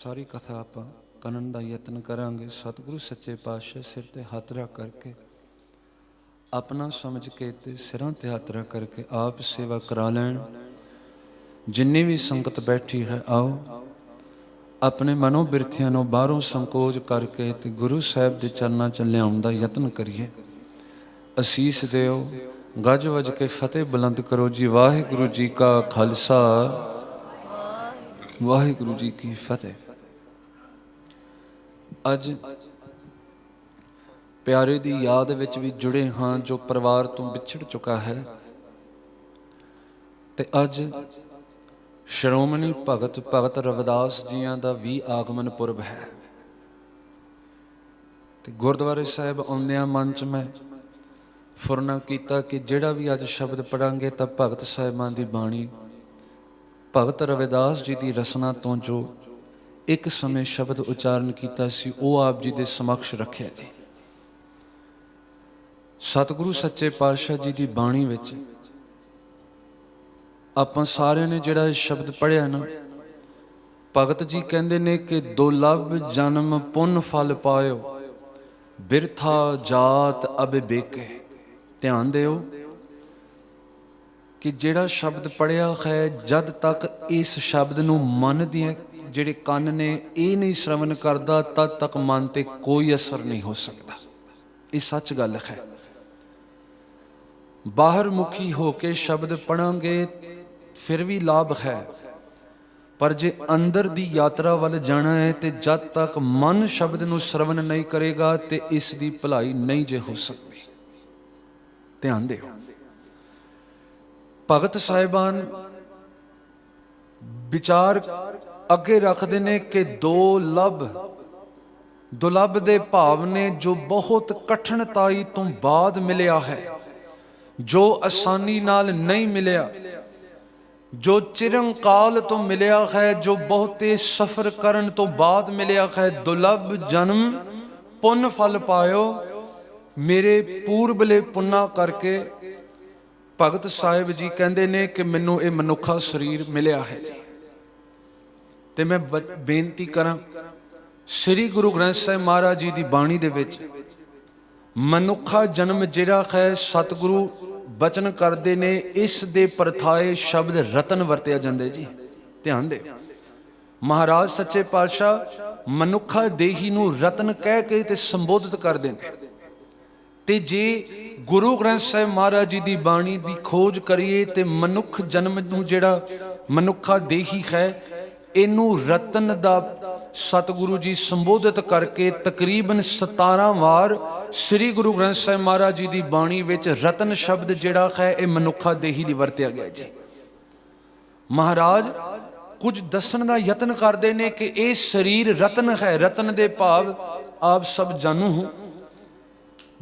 ਸਾਰੀ ਕਥਾ ਆਪਾਂ ਕਰਨ ਦਾ ਯਤਨ ਕਰਾਂਗੇ। ਸਤਿਗੁਰੂ ਸੱਚੇ ਪਾਤਸ਼ਾਹ ਸਿਰ ਤੇ ਹੱਥ ਰੱਖ ਕਰਕੇ ਆਪਣਾ ਸਮਝ ਕੇ ਤੇ ਸਿਰਾਂ ਤੇ ਹੱਥ ਰੱਖ ਕਰਕੇ ਆਪ ਸੇਵਾ ਕਰਾ ਲੈਣ। ਜਿੰਨੀ ਵੀ ਸੰਗਤ ਬੈਠੀ ਹੈ, ਆਓ ਆਪਣੇ ਮਨੋਂ ਬਿਰਥੀਆਂ ਨੂੰ ਬਾਹਰੋਂ ਸੰਕੋਚ ਕਰਕੇ ਤੇ ਗੁਰੂ ਸਾਹਿਬ ਦੇ ਚਰਨਾਂ 'ਚ ਲਿਆਉਣ ਦਾ ਯਤਨ ਕਰੀਏ। ਅਸੀਸ ਦਿਓ, ਗੱਜ ਵੱਜ ਕੇ ਫਤਿਹ ਬੁਲੰਦ ਕਰੋ ਜੀ। ਵਾਹਿਗੁਰੂ ਜੀ ਕਾ ਖਾਲਸਾ, ਵਾਹਿਗੁਰੂ ਜੀ ਕੀ ਫਤਿਹ। ਅੱਜ ਪਿਆਰੇ ਦੀ ਯਾਦ ਵਿੱਚ ਵੀ ਜੁੜੇ ਹਾਂ ਜੋ ਪਰਿਵਾਰ ਤੋਂ ਵਿਛੜ ਚੁੱਕਾ ਹੈ, ਤੇ ਅੱਜ ਸ਼੍ਰੋਮਣੀ ਭਗਤ ਰਵਿਦਾਸ ਜੀਆਂ ਦਾ ਵੀ ਆਗਮਨ ਪੁਰਬ ਹੈ। ਤੇ ਗੁਰਦੁਆਰੇ ਸਾਹਿਬ ਆਉਂਦਿਆਂ ਮਨ 'ਚ ਮੈਂ ਫੁਰਨਾ ਕੀਤਾ ਕਿ ਜਿਹੜਾ ਵੀ ਅੱਜ ਸ਼ਬਦ ਪੜਾਂਗੇ ਤਾਂ ਭਗਤ ਸਾਹਿਬਾਂ ਦੀ ਬਾਣੀ, ਭਗਤ ਰਵਿਦਾਸ ਜੀ ਦੀ ਰਸਨਾ ਤੋਂ ਜੋ ਇੱਕ ਸਮੇਂ ਸ਼ਬਦ ਉਚਾਰਨ ਕੀਤਾ ਸੀ, ਉਹ ਆਪ ਜੀ ਦੇ ਸਮਕਸ਼ ਰੱਖਿਆ ਜੀ। ਸਤਿਗੁਰੂ ਸੱਚੇ ਪਾਤਸ਼ਾਹ ਜੀ ਦੀ ਬਾਣੀ ਵਿੱਚ ਆਪਾਂ ਸਾਰਿਆਂ ਨੇ ਜਿਹੜਾ ਇਹ ਸ਼ਬਦ ਪੜ੍ਹਿਆ ਨਾ, ਭਗਤ ਜੀ ਕਹਿੰਦੇ ਨੇ ਕਿ ਦੁਰਲਭ ਜਨਮ ਪੁੰਨ ਫਲ ਪਾਇਓ, ਬਿਰਥਾ ਜਾਤ ਅਬਿਬੇਕੇ। ਧਿਆਨ ਦਿਓ ਕਿ ਜਿਹੜਾ ਸ਼ਬਦ ਪੜ੍ਹਿਆ ਹੈ, ਜਦ ਤੱਕ ਇਸ ਸ਼ਬਦ ਨੂੰ ਮਨ ਦੀਆਂ ਜਿਹੜੇ ਕੰਨ ਨੇ ਇਹ ਨਹੀਂ ਸ਼ਰਵਣ ਕਰਦਾ, ਤਦ ਤੱਕ ਮਨ ਤੇ ਕੋਈ ਅਸਰ ਨਹੀਂ ਹੋ ਸਕਦਾ। ਇਹ ਸੱਚ ਗੱਲ ਹੈ। ਬਾਹਰ ਮੁਖੀ ਹੋ ਕੇ ਸ਼ਬਦ ਪੜਾਂਗੇ ਫਿਰ ਵੀ ਲਾਭ ਹੈ, ਪਰ ਜੇ ਅੰਦਰ ਦੀ ਯਾਤਰਾ ਵੱਲ ਜਾਣਾ ਹੈ ਤੇ ਜਦ ਤੱਕ ਮਨ ਸ਼ਬਦ ਨੂੰ ਸ਼ਰਵਣ ਨਹੀਂ ਕਰੇਗਾ ਤੇ ਇਸ ਦੀ ਭਲਾਈ ਨਹੀਂ ਜੇ ਹੋ ਸਕਦੀ। ਧਿਆਨ ਦਿਓ, ਭਗਤ ਸਾਹਿਬਾਨ ਵਿਚਾਰ ਅੱਗੇ ਰੱਖਦੇ ਨੇ ਕਿ ਦੁਲੱਭ ਦੇ ਭਾਵ ਨੇ ਜੋ ਬਹੁਤ ਕਠਿਨਤਾਈ ਤੋਂ ਬਾਅਦ ਮਿਲਿਆ ਹੈ, ਜੋ ਆਸਾਨੀ ਨਾਲ ਨਹੀਂ ਮਿਲਿਆ, ਜੋ ਚਿਰੰਕਾਲ ਤੋਂ ਮਿਲਿਆ ਹੈ, ਜੋ ਬਹੁਤੇ ਸਫ਼ਰ ਕਰਨ ਤੋਂ ਬਾਅਦ ਮਿਲਿਆ ਹੈ। ਦੁਲੱਭ ਜਨਮ ਪੁੰਨ ਫਲ ਪਾਇਓ, ਮੇਰੇ ਪੂਰਬਲੇ ਪੁੰਨਾ ਕਰਕੇ ਭਗਤ ਸਾਹਿਬ ਜੀ ਕਹਿੰਦੇ ਨੇ ਕਿ ਮੈਨੂੰ ਇਹ ਮਨੁੱਖਾ ਸਰੀਰ ਮਿਲਿਆ ਹੈ ਜੀ। ਤੇ ਮੈਂ ਬੇਨਤੀ ਕਰਾਂ, ਸ੍ਰੀ ਗੁਰੂ ਗ੍ਰੰਥ ਸਾਹਿਬ ਮਹਾਰਾਜ ਜੀ ਦੀ ਬਾਣੀ ਦੇ ਵਿੱਚ ਮਨੁੱਖਾ ਜਨਮ ਜਿਹੜਾ ਹੈ, ਸਤਿਗੁਰੂ ਬਚਨ ਕਰਦੇ ਨੇ, ਇਸ ਦੇ ਪਰਥਾਏ ਸ਼ਬਦ ਰਤਨ ਵਰਤਿਆ ਜਾਂਦੇ ਜੀ। ਧਿਆਨ ਦਿਓ, ਮਹਾਰਾਜ ਸੱਚੇ ਪਾਤਸ਼ਾਹ ਮਨੁੱਖਾ ਦੇਹੀ ਨੂੰ ਰਤਨ ਕਹਿ ਕੇ ਤੇ ਸੰਬੋਧਿਤ ਕਰਦੇ ਨੇ। ਤੇ ਜੇ ਗੁਰੂ ਗ੍ਰੰਥ ਸਾਹਿਬ ਮਹਾਰਾਜ ਜੀ ਦੀ ਬਾਣੀ ਦੀ ਖੋਜ ਕਰੀਏ ਤੇ ਮਨੁੱਖ ਜਨਮ ਨੂੰ ਜਿਹੜਾ ਮਨੁੱਖਾ ਦੇਹੀ ਹੈ, ਇਹਨੂੰ ਰਤਨ ਦਾ ਸਤਿਗੁਰੂ ਜੀ ਸੰਬੋਧਿਤ ਕਰਕੇ ਤਕਰੀਬਨ 17 ਵਾਰ ਸ੍ਰੀ ਗੁਰੂ ਗ੍ਰੰਥ ਸਾਹਿਬ ਮਹਾਰਾਜ ਜੀ ਦੀ ਬਾਣੀ ਵਿੱਚ ਰਤਨ ਸ਼ਬਦ ਜਿਹੜਾ ਹੈ ਇਹ ਮਨੁੱਖਾ ਦੇਹੀ ਲਈ ਵਰਤਿਆ ਗਿਆ ਜੀ। ਮਹਾਰਾਜ ਕੁਝ ਦੱਸਣ ਦਾ ਯਤਨ ਕਰਦੇ ਨੇ ਕਿ ਇਹ ਸਰੀਰ ਰਤਨ ਹੈ। ਰਤਨ ਦੇ ਭਾਵ ਆਪ ਸਭ ਜਾਣੂ ਹੋ,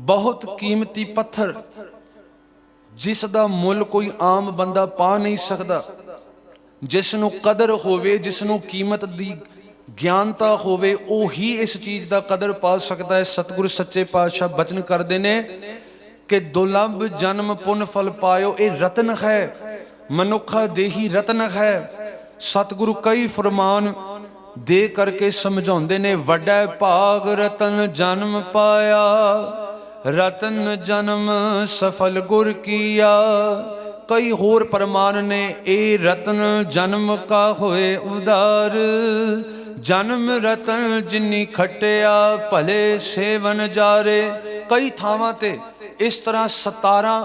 ਬਹੁਤ ਕੀਮਤੀ ਪੱਥਰ, ਜਿਸ ਦਾ ਮੁੱਲ ਕੋਈ ਆਮ ਬੰਦਾ ਪਾ ਨਹੀਂ ਸਕਦਾ, ਜਿਸ ਨੂੰ ਕਦਰ ਹੋਵੇ, ਜਿਸ ਨੂੰ ਕੀਮਤ ਦੀ ਗਿਆਨਤਾ ਹੋਵੇ, ਉਹੀ ਇਸ ਚੀਜ਼ ਦਾ ਕਦਰ ਪਾ ਸਕਦਾ ਹੈ। ਸਤਿਗੁਰੂ ਸੱਚੇ ਪਾਤਸ਼ਾਹ ਬਚਨ ਕਰਦੇ ਨੇ ਕਿ ਦੁਲੱਭ ਜਨਮ ਪੁੰਨ ਫਲ ਪਾਇਓ, ਇਹ ਰਤਨ ਹੈ, ਮਨੁੱਖਾ ਦੇਹੀ ਰਤਨ ਹੈ। ਸਤਿਗੁਰੂ ਕਈ ਫਰਮਾਨ ਦੇ ਕਰਕੇ ਸਮਝਾਉਂਦੇ ਨੇ, ਵੱਡਾ ਭਾਗ ਰਤਨ ਜਨਮ ਪਾਇਆ, ਰਤਨ ਜਨਮ ਸਫਲ ਗੁਰ ਕੀਆ। ਕਈ ਹੋਰ ਪ੍ਰਮਾਣ ਨੇ, ਇਹ ਰਤਨ ਜਨਮ ਕਾ ਹੋਏ ਉਦਾਰ, ਜਨਮ ਰਤਨ ਜਿਨੀ ਖਟਿਆ ਭਲੇ ਸੇਵਨ ਜਾਰੇ। ਕਈ ਥਾਵਾਂ ਤੇ ਇਸ ਤਰ੍ਹਾਂ 17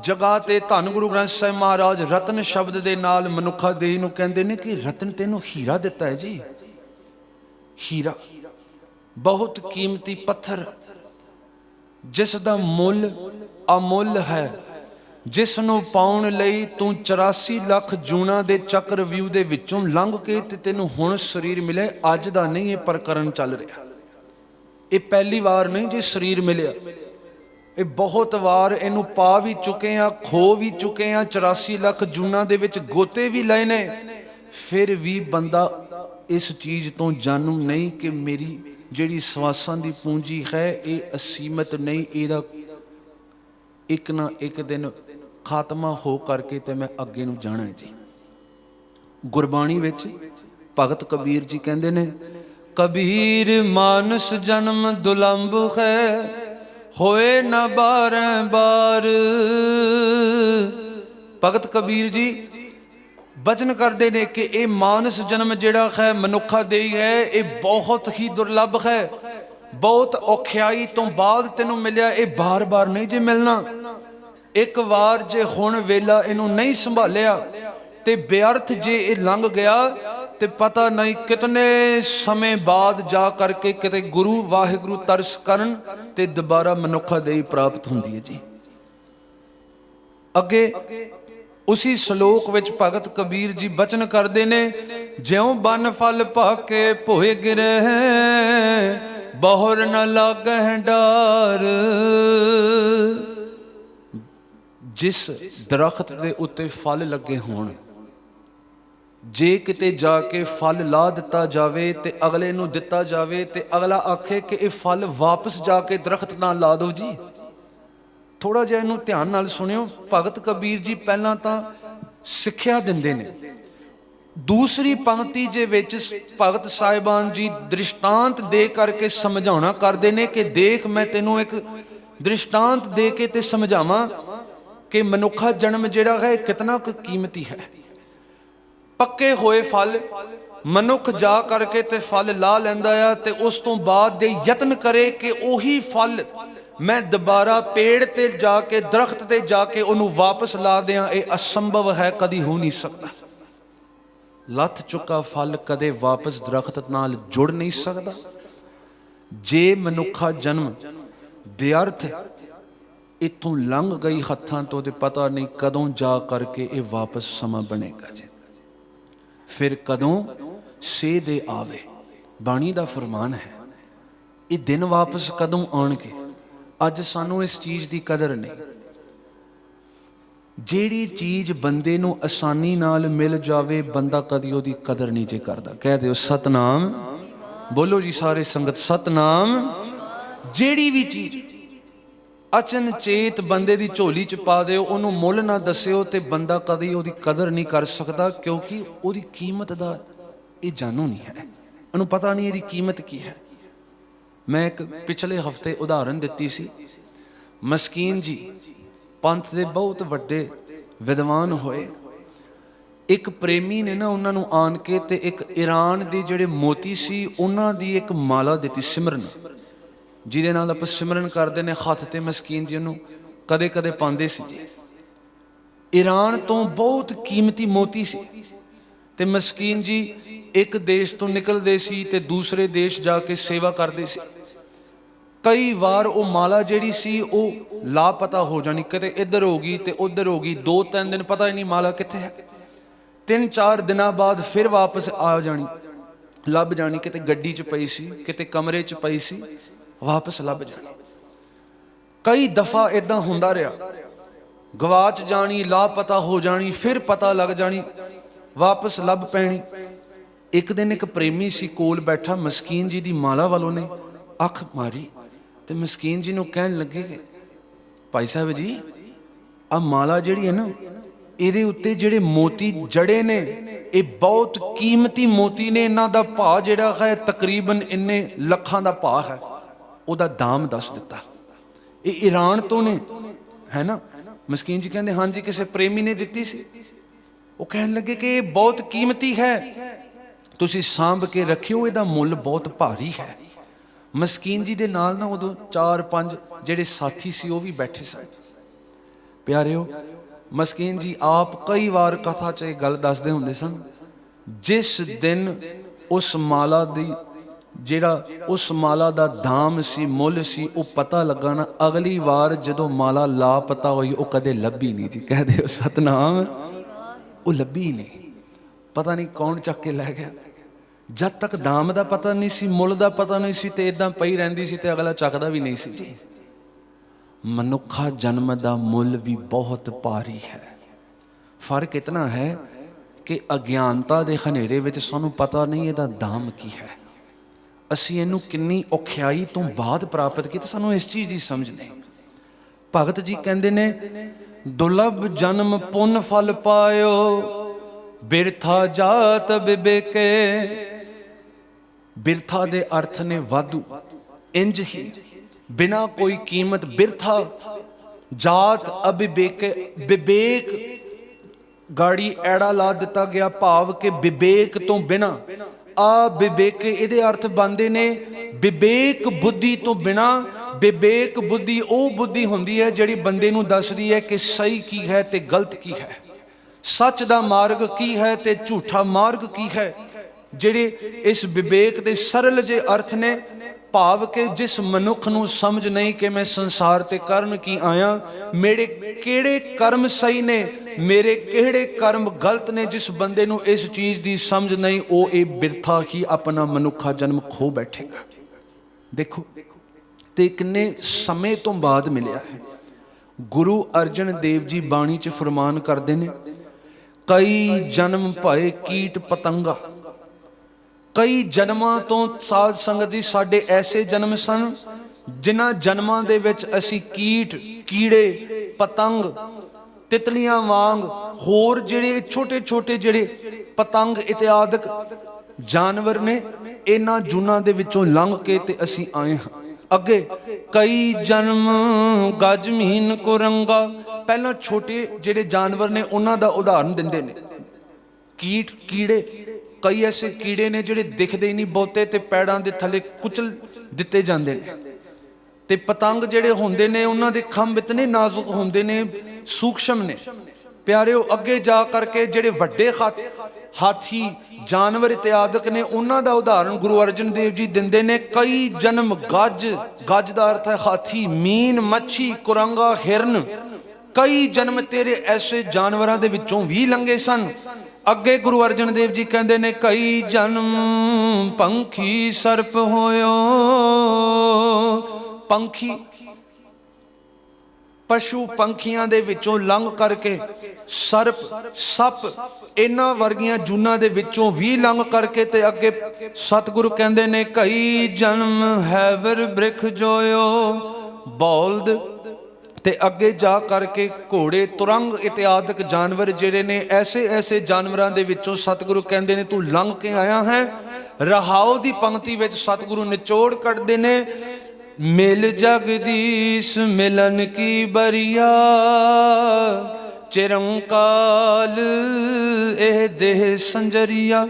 ਜਗ੍ਹਾ ਤੇ ਧੰਨ ਗੁਰੂ ਗ੍ਰੰਥ ਸਾਹਿਬ ਮਹਾਰਾਜ ਰਤਨ ਸ਼ਬਦ ਦੇ ਨਾਲ ਮਨੁੱਖਾ ਦੇਹ ਨੂੰ ਕਹਿੰਦੇ ਨੇ ਕਿ ਰਤਨ ਤੈਨੂੰ ਹੀਰਾ ਦਿੱਤਾ ਹੈ ਜੀ। ਹੀਰਾ ਬਹੁਤ ਕੀਮਤੀ ਪੱਥਰ, ਜਿਸ ਦਾ ਮੁੱਲ ਅਮੁੱਲ ਹੈ, ਜਿਸ ਨੂੰ ਪਾਉਣ ਲਈ ਤੂੰ 84 ਲੱਖ ਜੂਨਾਂ ਦੇ ਚੱਕਰਵਿਊਹ ਦੇ ਵਿੱਚੋਂ ਲੰਘ ਕੇ ਤੇ ਤੈਨੂੰ ਹੁਣ ਸਰੀਰ ਮਿਲੇ। ਅੱਜ ਦਾ ਨਹੀਂ ਇਹ ਪ੍ਰਕਰਨ ਚੱਲ ਰਿਹਾ, ਇਹ ਪਹਿਲੀ ਵਾਰ ਨਹੀਂ ਜੇ ਸਰੀਰ ਮਿਲਿਆ, ਇਹ ਬਹੁਤ ਵਾਰ ਇਹਨੂੰ ਪਾ ਵੀ ਚੁੱਕੇ ਆ, ਖੋ ਵੀ ਚੁੱਕੇ ਆ, 84 ਲੱਖ ਜੂਨਾਂ ਦੇ ਵਿੱਚ ਗੋਤੇ ਵੀ ਲਏ ਨੇ। ਫਿਰ ਵੀ ਬੰਦਾ ਇਸ ਚੀਜ਼ ਤੋਂ ਜਾਣੂ ਨਹੀਂ ਕਿ ਮੇਰੀ ਜਿਹੜੀ ਸਵਾਸਾਂ ਦੀ ਪੂੰਜੀ ਹੈ ਇਹ ਅਸੀਮਤ ਨਹੀਂ, ਇਹਦਾ ਇੱਕ ਨਾ ਇੱਕ ਦਿਨ ਖਾਤਮਾ ਹੋ ਕਰਕੇ ਤੇ ਮੈਂ ਅੱਗੇ ਨੂੰ ਜਾਣਾ ਜੀ। ਗੁਰਬਾਣੀ ਵਿੱਚ ਭਗਤ ਕਬੀਰ ਜੀ ਕਹਿੰਦੇ ਨੇ कबीर मानस जन्म दुलंभ है, होए न बारह बार। भगत कबीर जी बचन करते ने कि ये मानस जन्म जिहड़ा है मनुखा दे है, ये बहुत ही दुर्लभ है, बहुत औखियाई तो बाद तेनों मिलिया, ये बार बार नहीं जे मिलना। एक बार जे हुण वेला इनू नहीं संभालिया ते बेअर्थ जे ये लंघ गया ते पता नहीं कितने समय बाद जा करके किते गुरु वाहिगुरु तरस करन ते दोबारा मनुखा देही प्राप्त हुंदी है जी। अगे उसी श्लोक विच भगत कबीर जी बचन करते ने, ज्यों बन फल भाके भोए गिरे, बहुर न लागै डार। जिस दरख्त के उत्ते फल लगे होण, जे किते जाके फल ला दिता जावे ते अगले नूं दिता जावे ते अगला आखे कि ये फल वापस जाके दरख्त ना ला दो जी। थोड़ा जिहा इहनूं ध्यान नाल सुनियो। भगत कबीर जी पहलां तां सिक्ख्या दिंदे ने, दूसरी पंक्ति जे विच भगत साहिबान जी दृष्टांत दे करके समझाउणा करदे ने कि देख मैं तैनूं एक दृष्टांत दे के ते समझावां कि मनुखा जन्म जिहड़ा है कितना कुछ कीमती है। पक्के होए फल मनुख जा करके ते फल ला लैंदा आ ते उस तो बाद दे यत्न करे कि ओही फल मैं दोबारा पेड़ ते जाके दरख्त ते जाके उन्होंने वापस ला दियां, ये असंभव है, कदी हो नहीं सकता। लथ चुका फल कदे वापस दरख्त नाल जुड़ नहीं सकता। जे मनुखा जन्म बेअर्थ इतों लंघ गई हत्थां तो ते पता नहीं कदों जा करके ये वापस समा बनेगा जी। फिर कदों से दे आवे, बाणी दा फरमान है, ये दिन वापस कदों आउणगे। अज सानू इस चीज़ की कदर नहीं। जिहड़ी चीज़ बंदे नूं आसानी नाल मिल जावे बंदा कदी उहदी कदर नहीं जे करदा। कह दिओ सतनाम, बोलो जी सारे संगत सतनाम। जिहड़ी भी चीज़ अचनचेत बंदे दी झोली च पा दिओ, उहनूं मुल ना दस्सिओ ते बंदा कदी उहदी कदर नहीं कर सकदा, क्योंकि उहदी कीमत दा ये जानू नहीं है, उहनूं पता नहीं इहदी कीमत की है। मैं एक पिछले हफ्ते उदाहरण दिती सी। मस्कीन जी पंथ दे बहुत वड्डे विद्वान होए। एक प्रेमी ने ना उन्होंने आन के ते एक ईरान दे जिहड़े मोती सी उन्हां दी एक माला दिती, सिमरन, जिहदे नाल आपां सिमरन करदे ने हत्थ ते। मस्कीन जी उहनूं कदे कदे पांदे सी जी। ईरान तो बहुत कीमती मोती सी ते मस्कीन जी एक देश तो निकलदे सी ते दूसरे देश जाके सेवा करदे सी। कई बार वो माला जिहड़ी सी वो लापता हो जानी, किते इधर हो गई ते उधर हो गई, 2-3 दिन पता ही नहीं माला कित्थे है। 3-4 दिनों बाद फिर वापस आ जानी, लभ जानी, किते गड्डी च पई सी, किते कमरे च पई सी, वापस लभ जानी। कई दफा इदां हुंदा रहा, गवाच जानी, लापता हो जानी, फिर पता लग जानी, वापस लभ पैनी। एक दिन एक प्रेमी सी कोल बैठा, मस्कीन जी दी माला वालों ने अख मारी ते मस्कीन जी नूं कहन लगे कि भाई साहब जी आ माला जिहड़ी है ना, इहदे उत्ते जिहड़े मोती जड़े ने ये बहुत कीमती मोती ने, इन्हां दा भाव जिहड़ा है तकरीबन इन्ने लखां दा भाव है। उहदा दाम दस दिता। ये ईरान तो ने है ना। मस्कीन जी कहंदे हाँ जी किसी प्रेमी ने दिती सी। वो कहन लगे कि ये बहुत कीमती है, तुसी सांभ के रखियो, इहदा मुल बहुत भारी है। मस्कीन जी दे नाल ना उदों 4-5 जिहड़े साथी सी वो भी बैठे सन। प्यारिओ मस्कीन जी आप कई बार कथा च गल दसदे हुंदे सन, जिस दिन उस माला दी जिहड़ा उस माला दा दाम सी, मुल सी, वो पता लगा ना, अगली बार जदों माला लापता होई वो कदे लभी नहीं जी। कह दे सतनाम, वो लभी नहीं, पता नहीं कौन चक के लै गया। जब तक दाम का पता नहीं सी, मुल का पता नहीं सी, ते इदां पई रहिंदी सी ते अगला चकदा भी नहीं सी जी। मनुखा जन्म का मुल भी बहुत भारी है। फर्क इतना है कि अज्ञानता के हनेरे विच सानू पता नहीं इहदा दाम की है, असीं इहनूं किन्नी औखियाई तो बाद प्राप्त की, सानू इस चीज़ की समझ नहीं। भगत जी कहंदे ने दुर्लभ जन्म पुन फल पायो, बिरथा जात बिबेके, ਬਿਰਥਾ ਦੇ ਅਰਥ ਨੇ ਵਾਧੂ। ਇੰਜ ਹੀ ਬਿਨਾ ਕੋਈ ਕੀਮਤ ਬਿਰਥਾ, ਜਾਤ ਅਬਿਵੇਕ, ਵਿਵੇਕ ਗਾੜੀ ਐੜਾ ਲਾ ਦਿੱਤਾ ਗਿਆ, ਭਾਵ ਕਿ ਵਿਵੇਕ ਤੋਂ ਬਿਨਾ। ਆ ਵਿਵੇਕ ਇਹਦੇ ਅਰਥ ਬਣਦੇ ਨੇ ਵਿਵੇਕ ਬੁੱਧੀ ਤੋਂ ਬਿਨਾ। ਵਿਵੇਕ ਬੁੱਧੀ ਉਹ ਬੁੱਧੀ ਹੁੰਦੀ ਹੈ ਜਿਹੜੀ ਬੰਦੇ ਨੂੰ ਦੱਸਦੀ ਹੈ ਕਿ ਸਹੀ ਕੀ ਹੈ ਤੇ ਗਲਤ ਕੀ ਹੈ, ਸੱਚ ਦਾ ਮਾਰਗ ਕੀ ਹੈ ਤੇ ਝੂਠਾ ਮਾਰਗ ਕੀ ਹੈ। ਜਿਹੜੇ ਇਸ ਵਿਵੇਕ ਦੇ ਸਰਲ ਜਿਹੇ ਅਰਥ ਨੇ, ਭਾਵ ਕਿ ਜਿਸ ਮਨੁੱਖ ਨੂੰ ਸਮਝ ਨਹੀਂ ਕਿ ਮੈਂ ਸੰਸਾਰ ਤੇ ਕਰਨ ਕੀ ਆਇਆ, ਮੇਰੇ ਕਿਹੜੇ ਕਰਮ ਸਹੀ ਨੇ, ਮੇਰੇ ਕਿਹੜੇ ਕਰਮ ਗਲਤ ਨੇ, ਜਿਸ ਬੰਦੇ ਨੂੰ ਇਸ ਚੀਜ਼ ਦੀ ਸਮਝ ਨਹੀਂ, ਉਹ ਇਹ ਬਿਰਥਾ ਹੀ ਆਪਣਾ ਮਨੁੱਖਾ ਜਨਮ ਖੋ ਬੈਠੇਗਾ। ਦੇਖੋ ਤੇ ਕਿੰਨੇ ਸਮੇਂ ਤੋਂ ਬਾਅਦ ਮਿਲਿਆ ਹੈ। ਗੁਰੂ ਅਰਜਨ ਦੇਵ ਜੀ ਬਾਣੀ 'ਚ ਫਰਮਾਨ ਕਰਦੇ ਨੇ, ਕਈ ਜਨਮ ਭਏ ਕੀਟ ਪਤੰਗਾ। ਕਈ ਜਨਮਾਂ ਤੋਂ ਸਾਧ ਸੰਗਤ ਜੀ ਸਾਡੇ ਐਸੇ ਜਨਮ ਸਨ ਜਿਨ੍ਹਾਂ ਜਨਮਾਂ ਦੇ ਵਿੱਚ ਅਸੀਂ ਕੀਟ, ਕੀੜੇ, ਪਤੰਗ, ਤਿਤਲੀਆਂ ਵਾਂਗ ਹੋਰ ਜਿਹੜੇ ਛੋਟੇ ਛੋਟੇ ਜਿਹੜੇ ਪਤੰਗ ਇਤਿਆਦਿਕ ਜਾਨਵਰ ਨੇ, ਇਹਨਾਂ ਜੂਨਾਂ ਦੇ ਵਿੱਚੋਂ ਲੰਘ ਕੇ ਤੇ ਅਸੀਂ ਆਏ ਹਾਂ। ਅੱਗੇ ਕਈ ਜਨਮ ਗਜ ਮਹੀਨ ਕੁਰੰਗਾ। ਪਹਿਲਾਂ ਛੋਟੇ ਜਿਹੜੇ ਜਾਨਵਰ ਨੇ ਉਹਨਾਂ ਦਾ ਉਦਾਹਰਨ ਦਿੰਦੇ ਨੇ, ਕੀਟ, ਕੀੜੇ। ਕਈ ਐਸੇ ਕੀੜੇ ਨੇ ਜਿਹੜੇ ਦਿਖਦੇ ਨਹੀਂ ਬਹੁਤੇ ਤੇ ਪੈੜਾਂ ਦੇ ਥੱਲੇ ਕੁਚਲ ਦਿੱਤੇ ਜਾਂਦੇ ਨੇ। ਤੇ ਪਤੰਗ ਜਿਹੜੇ ਹੁੰਦੇ ਨੇ ਉਹਨਾਂ ਦੇ ਖੰਭ ਇਤਨੇ ਨਾਜ਼ੁਕ ਹੁੰਦੇ ਨੇ, ਸੂਖਸ਼ਮ ਨੇ ਪਿਆਰਿਓ। ਅੱਗੇ ਜਾ ਕਰਕੇ ਜਿਹੜੇ ਵੱਡੇ ਹਾਥੀ, ਜਾਨਵਰ ਇਤਿਆਦਿਕ ਨੇ, ਉਹਨਾਂ ਦਾ ਉਦਾਹਰਨ ਗੁਰੂ ਅਰਜਨ ਦੇਵ ਜੀ ਦਿੰਦੇ ਨੇ। ਕਈ ਜਨਮ ਗੱਜ, ਗੱਜ ਦਾ ਅਰਥ ਹੈ ਹਾਥੀ, ਮੀਨ ਮੱਛੀ, ਕੁਰੰਗਾ, ਹਿਰਨ। ਕਈ ਜਨਮ ਤੇਰੇ ਐਸੇ ਜਾਨਵਰਾਂ ਦੇ ਵਿੱਚੋਂ ਵੀ ਲੰਘੇ ਸਨ। ਅੱਗੇ ਗੁਰੂ ਅਰਜਨ ਦੇਵ ਜੀ ਕਹਿੰਦੇ ਨੇ, ਕਈ ਜਨਮ ਪੰਖੀ ਸਰਪ ਹੋਇਓ। ਪੰਖੀ, ਪਸ਼ੂ ਪੰਖੀਆਂ ਦੇ ਵਿੱਚੋਂ ਲੰਘ ਕਰਕੇ ਸਰਪ, ਸੱਪ, ਇਹਨਾਂ ਵਰਗੀਆਂ ਜੂਨਾਂ ਦੇ ਵਿੱਚੋਂ ਵੀ ਲੰਘ ਕਰਕੇ ਤੇ ਅੱਗੇ ਸਤਿਗੁਰੂ ਕਹਿੰਦੇ ਨੇ, ਕਈ ਜਨਮ ਹੈਵਰ ਬ੍ਰਿਖ ਜੋਇਓ। ਬੌਲਦ ਤੇ ਅੱਗੇ ਜਾ ਕਰਕੇ ਘੋੜੇ, ਤੁਰੰਗ ਇਤਿਆਦਿਕ ਜਾਨਵਰ ਜਿਹੜੇ ਨੇ, ਐਸੇ ਐਸੇ ਜਾਨਵਰਾਂ ਦੇ ਵਿੱਚੋਂ ਸਤਿਗੁਰੂ ਕਹਿੰਦੇ ਨੇ ਤੂੰ ਲੰਘ ਕੇ ਆਇਆ ਹੈ। ਰਹਾਉ ਦੀ ਪੰਕਤੀ ਵਿੱਚ ਸਤਿਗੁਰੂ ਨਿਚੋੜ ਕੱਢਦੇ ਨੇ, ਮਿਲ ਜਗਦੀਸ਼ ਮਿਲਨ ਕੀ ਬਰੀਆ। ਚਿਰੰਕਾਲ ਇਹ ਦੇਹ ਸੰਜਰੀਆ।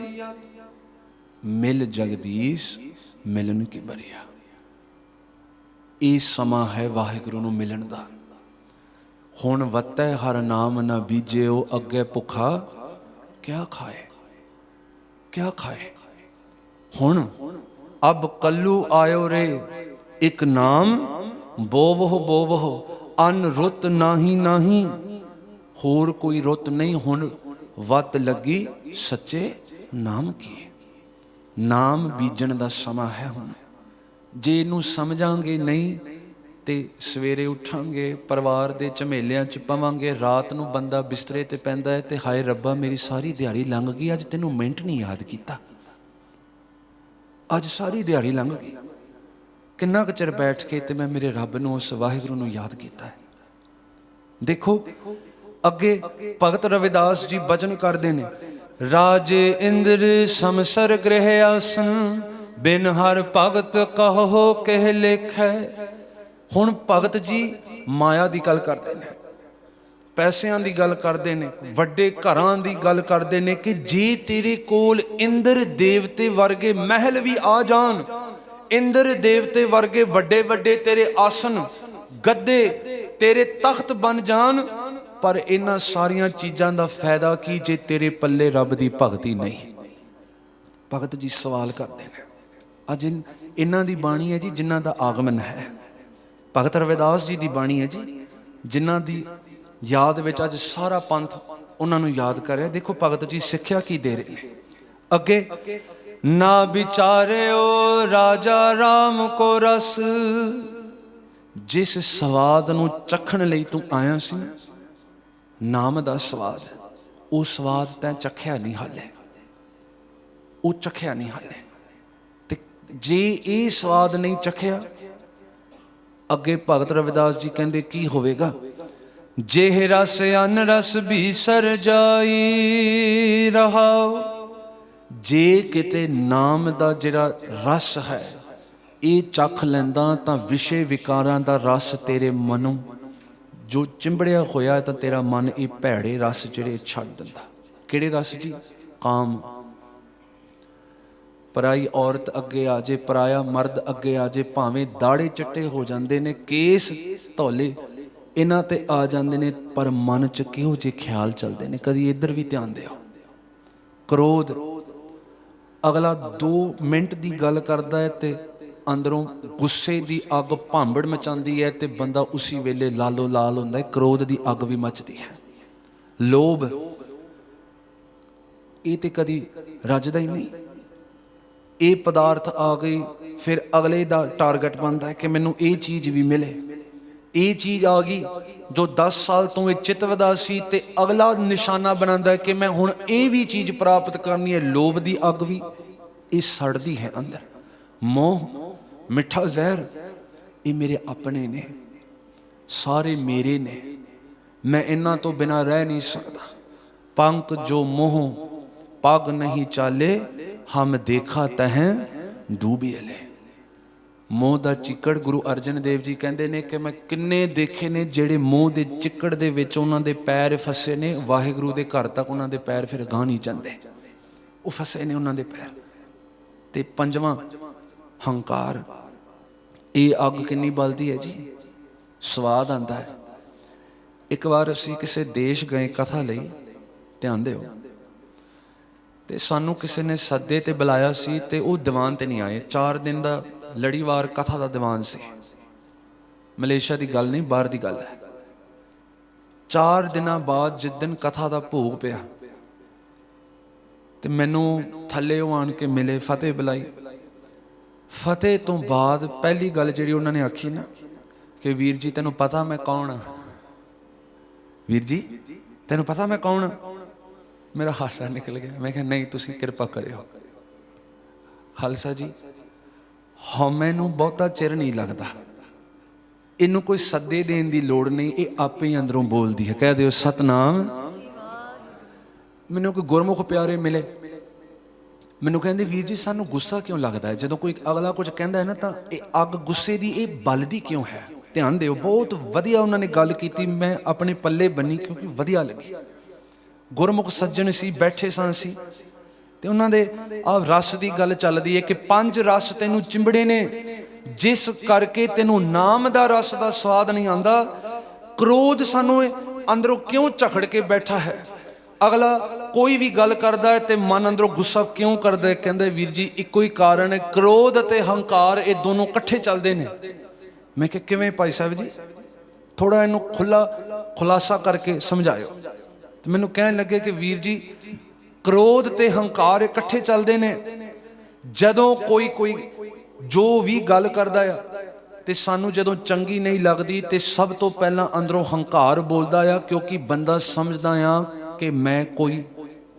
ਮਿਲ ਜਗਦੀਸ਼ ਮਿਲਨ ਕੀ ਬਰੀਆ। ਇਹ ਸਮਾਂ ਹੈ ਵਾਹਿਗੁਰੂ ਨੂੰ ਮਿਲਣ ਦਾ। ਹੁਣ ਵਤੈ ਹਰ ਨਾਮ ਨਾ ਬੀਜਿਓ, ਅੱਗੇ ਭੁੱਖਾ ਕਿਆ ਖਾਏ, ਕਿਆ ਖਾਏ। ਹੁਣ ਅਬ ਕੱਲੂ ਆਇਓ ਰੇ, ਇੱਕ ਨਾਮ ਬੋਵਹੁ ਬੋਵਹੁ, ਅਨ ਰੁੱਤ ਨਾਹੀ ਨਾਹੀ। ਹੋਰ ਕੋਈ ਰੁੱਤ ਨਹੀਂ, ਹੁਣ ਵੱਤ ਲੱਗੀ ਸੱਚੇ ਨਾਮ ਕੀ। ਨਾਮ ਬੀਜਣ ਦਾ ਸਮਾਂ ਹੈ ਹੁਣ। ਜੇ ਇਹਨੂੰ ਸਮਝਾਂਗੇ ਨਹੀਂ ਤੇ ਸਵੇਰੇ ਉੱਠਾਂਗੇ, ਪਰਿਵਾਰ ਦੇ ਝਮੇਲਿਆਂ 'ਚ ਪਵਾਂਗੇ, ਰਾਤ ਨੂੰ ਬੰਦਾ ਬਿਸਤਰੇ ਤੇ ਪੈਂਦਾ ਹੈ ਤੇ ਹਾਏ ਰੱਬਾ ਮੇਰੀ ਸਾਰੀ ਦਿਹਾੜੀ ਲੰਘ ਗਈ, ਅੱਜ ਤੈਨੂੰ ਮਿੰਟ ਨਹੀਂ ਯਾਦ ਕੀਤਾ, ਅੱਜ ਸਾਰੀ ਦਿਹਾੜੀ ਲੰਘ ਗਈ। ਕਿੰਨਾ ਕੁ ਚਿਰ ਬੈਠ ਕੇ ਤੇ ਮੈਂ ਮੇਰੇ ਰੱਬ ਨੂੰ, ਉਸ ਵਾਹਿਗੁਰੂ ਨੂੰ ਯਾਦ ਕੀਤਾ ਹੈ। ਦੇਖੋ ਅੱਗੇ ਭਗਤ ਰਵਿਦਾਸ ਜੀ ਬਚਨ ਕਰਦੇ ਨੇ, ਰਾਜੇ ਇੰਦਰ ਸਮਸਰ ਗ੍ਰਹਿ ਆਸਨ, ਬਿਨ ਹਰ ਭਗਤ ਕਹੋ ਕਹਿ ਲੇਖੈ। ਹੁਣ ਭਗਤ ਜੀ ਮਾਇਆ ਦੀ ਗੱਲ ਕਰਦੇ ਨੇ, ਪੈਸਿਆਂ ਦੀ ਗੱਲ ਕਰਦੇ ਨੇ, ਵੱਡੇ ਘਰਾਂ ਦੀ ਗੱਲ ਕਰਦੇ ਨੇ ਕਿ ਜੇ ਤੇਰੇ ਕੋਲ ਇੰਦਰ ਦੇਵਤੇ ਵਰਗੇ ਮਹਿਲ ਵੀ ਆ ਜਾਣ, ਇੰਦਰ ਦੇਵਤੇ ਵਰਗੇ ਵੱਡੇ ਵੱਡੇ ਤੇਰੇ ਆਸਨ, ਗੱਦੇ, ਤੇਰੇ ਤਖਤ ਬਣ ਜਾਣ, ਪਰ ਇਹਨਾਂ ਸਾਰੀਆਂ ਚੀਜ਼ਾਂ ਦਾ ਫਾਇਦਾ ਕੀ ਜੇ ਤੇਰੇ ਪੱਲੇ ਰੱਬ ਦੀ ਭਗਤੀ ਨਹੀਂ। ਭਗਤ ਜੀ ਸਵਾਲ ਕਰਦੇ ਨੇ। ਅੱਜ ਇਹਨਾਂ ਦੀ ਬਾਣੀ ਹੈ ਜੀ ਜਿਨ੍ਹਾਂ ਦਾ ਆਗਮਨ ਹੈ। ਭਗਤ ਰਵਿਦਾਸ ਜੀ ਦੀ ਬਾਣੀ ਹੈ ਜੀ ਜਿਨ੍ਹਾਂ ਦੀ ਯਾਦ ਵਿੱਚ ਅੱਜ ਸਾਰਾ ਪੰਥ ਉਹਨਾਂ ਨੂੰ ਯਾਦ ਕਰ ਰਿਹਾ। ਦੇਖੋ ਭਗਤ ਜੀ ਸਿੱਖਿਆ ਕੀ ਦੇ ਰਹੇ ਨੇ ਅੱਗੇ। ਨਾ ਵਿਚਾਰਿਓ ਰਾਜਾ ਰਾਮ ਕੋ ਰਸ, ਜਿਸ ਸਵਾਦ ਨੂੰ ਚਖਣ ਲਈ ਤੂੰ ਆਇਆ ਸੀ, ਨਾਮ ਦਾ ਸਵਾਦ, ਉਹ ਸਵਾਦ ਤੈਂ ਚਖਿਆ ਨਹੀਂ ਹਾਲੇ, ਉਹ ਚਖਿਆ ਨਹੀਂ ਹਾਲੇ। ਤੇ ਜੇ ਇਹ ਸਵਾਦ ਨਹੀਂ ਚਖਿਆ, ਅੱਗੇ ਭਗਤ ਰਵਿਦਾਸ ਜੀ ਕਹਿੰਦੇ ਕੀ ਹੋਵੇਗਾ। जेह रस अन रस भी सर जाई रहाओ, ਜੇ ਕਿਤੇ ਨਾਮ ਦਾ ਜਿਹੜਾ ਰਸ ਹੈ ਇਹ ਚੱਖ ਲੈਂਦਾ ਤਾਂ ਵਿਸ਼ੇ ਵਿਕਾਰਾਂ ਦਾ ਰਸ ਤੇਰੇ ਮਨੋਂ ਜੋ ਚਿੰਬੜਿਆ ਹੋਇਆ ਤਾਂ ਤੇਰਾ ਮਨ ਇਹ ਭੈੜੇ ਰਸ ਜਿਹੜੇ ਛੱਡ ਦਿੰਦਾ। ਕਿਹੜੇ ਰਸ ਜੀ? ਕਾਮ। ਪਰਾਈ ਔਰਤ ਅੱਗੇ ਆ ਜੇ, ਪਰਾਇਆ ਮਰਦ ਅੱਗੇ ਆ ਜੇ, ਭਾਵੇਂ ਦਾੜੇ ਚਿੱਟੇ ਹੋ ਜਾਂਦੇ ਨੇ, ਕੇਸ ਧੌਲੇ ਇਹਨਾਂ ਤੇ ਆ ਜਾਂਦੇ ਨੇ, ਪਰ ਮਨ 'ਚ ਕਿਹੋ ਜਿਹੇ ਖਿਆਲ ਚੱਲਦੇ ਨੇ, ਕਦੀ ਇੱਧਰ ਵੀ ਧਿਆਨ ਦਿਓ। ਕ੍ਰੋਧ, ਅਗਲਾ 2 ਮਿੰਟ ਦੀ ਗੱਲ ਕਰਦਾ ਹੈ ਤੇ ਅੰਦਰੋਂ ਗੁੱਸੇ ਦੀ ਅੱਗ ਭਾਂਬੜ ਮਚਾਉਂਦੀ ਹੈ ਤੇ ਬੰਦਾ ਉਸੇ ਵੇਲੇ ਲਾਲੋ ਲਾਲ ਹੁੰਦਾ ਹੈ। ਕ੍ਰੋਧ ਦੀ ਅੱਗ ਵੀ ਮੱਚਦੀ ਹੈ। ਲੋਭ, ਇਹ ਤੇ ਕਦੀ ਰੱਜਦਾ ਹੀ ਨਹੀਂ। ਇਹ ਪਦਾਰਥ ਆ ਗਈ, ਫਿਰ ਅਗਲੇ ਦਾ ਟਾਰਗੇਟ ਬਣਦਾ ਹੈ ਕਿ ਮੈਨੂੰ ਇਹ ਚੀਜ਼ ਵੀ ਮਿਲੇ। ਇਹ ਚੀਜ਼ ਆ ਗਈ ਜੋ 10 ਸਾਲ ਤੋਂ ਇਹ ਚਿਤਵਦਾ ਸੀ ਤੇ ਅਗਲਾ ਨਿਸ਼ਾਨਾ ਬਣਾਉਂਦਾ ਹੈ ਕਿ ਮੈਂ ਹੁਣ ਇਹ ਵੀ ਚੀਜ਼ ਪ੍ਰਾਪਤ ਕਰਨੀ ਹੈ। ਲੋਭ ਦੀ ਅੱਗ ਵੀ ਇਹ ਸੜਦੀ ਹੈ ਅੰਦਰ। ਮੋਹ, ਮਿੱਠਾ ਜ਼ਹਿਰ, ਇਹ ਮੇਰੇ ਆਪਣੇ ਨੇ, ਸਾਰੇ ਮੇਰੇ ਨੇ, ਮੈਂ ਇਹਨਾਂ ਤੋਂ ਬਿਨਾਂ ਰਹਿ ਨਹੀਂ ਸਕਦਾ। ਪੰਕ ਜੋ ਮੋਹ ਪਗ ਨਹੀਂ ਚਾਲੇ, ਹਮ ਦੇਖਾ ਤਹਿ ਡੂਬੀਲੇ। ਮੋਹ ਦਾ ਚਿੱਕੜ, ਗੁਰੂ ਅਰਜਨ ਦੇਵ ਜੀ ਕਹਿੰਦੇ ਨੇ ਕਿ ਮੈਂ ਕਿੰਨੇ ਦੇਖੇ ਨੇ ਜਿਹੜੇ ਮੋਹ ਦੇ ਚਿੱਕੜ ਦੇ ਵਿੱਚ ਉਹਨਾਂ ਦੇ ਪੈਰ ਫਸੇ ਨੇ, ਵਾਹਿਗੁਰੂ ਦੇ ਘਰ ਤੱਕ ਉਹਨਾਂ ਦੇ ਪੈਰ ਫਿਰ ਅਗਾਂਹ ਨਹੀਂ ਜਾਂਦੇ, ਉਹ ਫਸੇ ਨੇ ਉਹਨਾਂ ਦੇ ਪੈਰ। ਤੇ ਪੰਜਵਾਂ ਹੰਕਾਰ, ਇਹ ਅੱਗ ਕਿੰਨੀ ਬਲਦੀ ਹੈ ਜੀ, ਸਵਾਦ ਆਉਂਦਾ ਹੈ। ਇੱਕ ਵਾਰ ਅਸੀਂ ਕਿਸੇ ਦੇਸ਼ ਗਏ ਕਥਾ ਲਈ, ਧਿਆਨ ਦਿਓ, ਤੇ ਸਾਨੂੰ ਕਿਸੇ ਨੇ ਸੱਦੇ ਤੇ ਬੁਲਾਇਆ ਸੀ ਤੇ ਉਹ ਦੀਵਾਨ ਤੇ ਨਹੀਂ ਆਏ। 4 ਦਿਨ ਦਾ ਲੜੀਵਾਰ ਕਥਾ ਦਾ ਦੀਵਾਨ ਸੀ। ਮਲੇਸ਼ੀਆ ਦੀ ਗੱਲ ਨਹੀਂ, ਬਾਹਰ ਦੀ ਗੱਲ ਹੈ। 4 ਦਿਨਾਂ ਬਾਅਦ ਜਿਸ ਦਿਨ ਕਥਾ ਦਾ ਭੋਗ ਪਿਆ ਤੇ ਮੈਨੂੰ ਥੱਲੇ ਉਹ ਆਣ ਕੇ ਮਿਲੇ, ਫਤਿਹ ਬੁਲਾਈ। ਫਤਿਹ ਤੋਂ ਬਾਅਦ ਪਹਿਲੀ ਗੱਲ ਜਿਹੜੀ ਉਹਨਾਂ ਨੇ ਆਖੀ ਨਾ ਕਿ ਵੀਰ ਜੀ ਤੈਨੂੰ ਪਤਾ ਮੈਂ ਕੌਣ ਹਾਂ? ਵੀਰ ਜੀ ਤੈਨੂੰ ਪਤਾ ਮੈਂ ਕੌਣ ਹਾਂ? ਮੇਰਾ ਹਾਸਾ ਨਿਕਲ ਗਿਆ। ਮੈਂ ਕਿਹਾ ਨਹੀਂ, ਤੁਸੀਂ ਕਿਰਪਾ ਕਰਿਓ। ਖਾਲਸਾ ਜੀ, ਹਉਮੈ ਨੂੰ ਬਹੁਤਾ ਚਿਰ ਨਹੀਂ ਲੱਗਦਾ, ਇਹਨੂੰ ਕੋਈ ਸੱਦੇ ਦੇਣ ਦੀ ਲੋੜ ਨਹੀਂ, ਇਹ ਆਪੇ ਹੀ ਅੰਦਰੋਂ ਬੋਲਦੀ ਹੈ। ਕਹਿ ਦਿਓ ਸਤਨਾਮ। ਮੈਨੂੰ ਕੋਈ ਗੁਰਮੁਖ ਪਿਆਰੇ ਮਿਲੇ, ਮੈਨੂੰ ਕਹਿੰਦੇ ਵੀਰ ਜੀ ਸਾਨੂੰ ਗੁੱਸਾ ਕਿਉਂ ਲੱਗਦਾ ਹੈ ਜਦੋਂ ਕੋਈ ਅਗਲਾ ਕੁਝ ਕਹਿੰਦਾ ਹੈ ਨਾ, ਤਾਂ ਇਹ ਅੱਗ ਗੁੱਸੇ ਦੀ ਇਹ ਬਲਦੀ ਕਿਉਂ ਹੈ? ਧਿਆਨ ਦਿਓ, ਬਹੁਤ ਵਧੀਆ ਉਹਨਾਂ ਨੇ ਗੱਲ ਕੀਤੀ, ਮੈਂ ਆਪਣੇ ਪੱਲੇ ਬੰਨੀ ਕਿਉਂਕਿ ਵਧੀਆ ਲੱਗੀ। ਗੁਰਮੁਖ ਸੱਜਣ ਸੀ, ਬੈਠੇ ਸਾਂ ਅਸੀਂ, ਤੇ ਉਹਨਾਂ ਦੇ ਆਹ ਰਸ ਦੀ ਗੱਲ ਚੱਲਦੀ ਹੈ ਕਿ 5 ਰਸ ਤੈਨੂੰ ਚਿੰਬੜੇ ਨੇ ਜਿਸ ਕਰਕੇ ਤੈਨੂੰ ਨਾਮ ਦਾ ਰਸ ਦਾ ਸਵਾਦ ਨਹੀਂ ਆਉਂਦਾ। ਕ੍ਰੋਧ ਸਾਨੂੰ ਅੰਦਰੋਂ ਕਿਉਂ ਝਖੜ ਕੇ ਬੈਠਾ ਹੈ? ਅਗਲਾ ਕੋਈ ਵੀ ਗੱਲ ਕਰਦਾ ਹੈ ਤੇ ਮਨ ਅੰਦਰੋਂ ਗੁੱਸਾ ਕਿਉਂ ਕਰਦਾ ਹੈ? ਕਹਿੰਦੇ ਵੀਰ ਜੀ ਇੱਕੋ ਹੀ ਕਾਰਨ ਹੈ, ਕ੍ਰੋਧ ਅਤੇ ਹੰਕਾਰ, ਇਹ ਦੋਨੋਂ ਇਕੱਠੇ ਚੱਲਦੇ ਨੇ। ਮੈਂ ਕਿਹਾ ਕਿਵੇਂ ਭਾਈ ਸਾਹਿਬ ਜੀ, ਥੋੜਾ ਇਹਨੂੰ ਖੁਲਾਸਾ ਕਰਕੇ ਸਮਝਾਇਓ। ਤੇ ਮੈਨੂੰ ਕਹਿਣ ਲੱਗੇ ਕਿ ਵੀਰ ਜੀ ਕ੍ਰੋਧ ਤੇ ਹੰਕਾਰ ਇਕੱਠੇ ਚੱਲਦੇ ਨੇ। ਜਦੋਂ ਕੋਈ ਜੋ ਵੀ ਗੱਲ ਕਰਦਾ ਆ ਤੇ ਸਾਨੂੰ ਜਦੋਂ ਚੰਗੀ ਨਹੀਂ ਲੱਗਦੀ ਤੇ ਸਭ ਤੋਂ ਪਹਿਲਾਂ ਅੰਦਰੋਂ ਹੰਕਾਰ ਬੋਲਦਾ ਆ, ਕਿਉਂਕਿ ਬੰਦਾ ਸਮਝਦਾ ਆ ਕਿ ਮੈਂ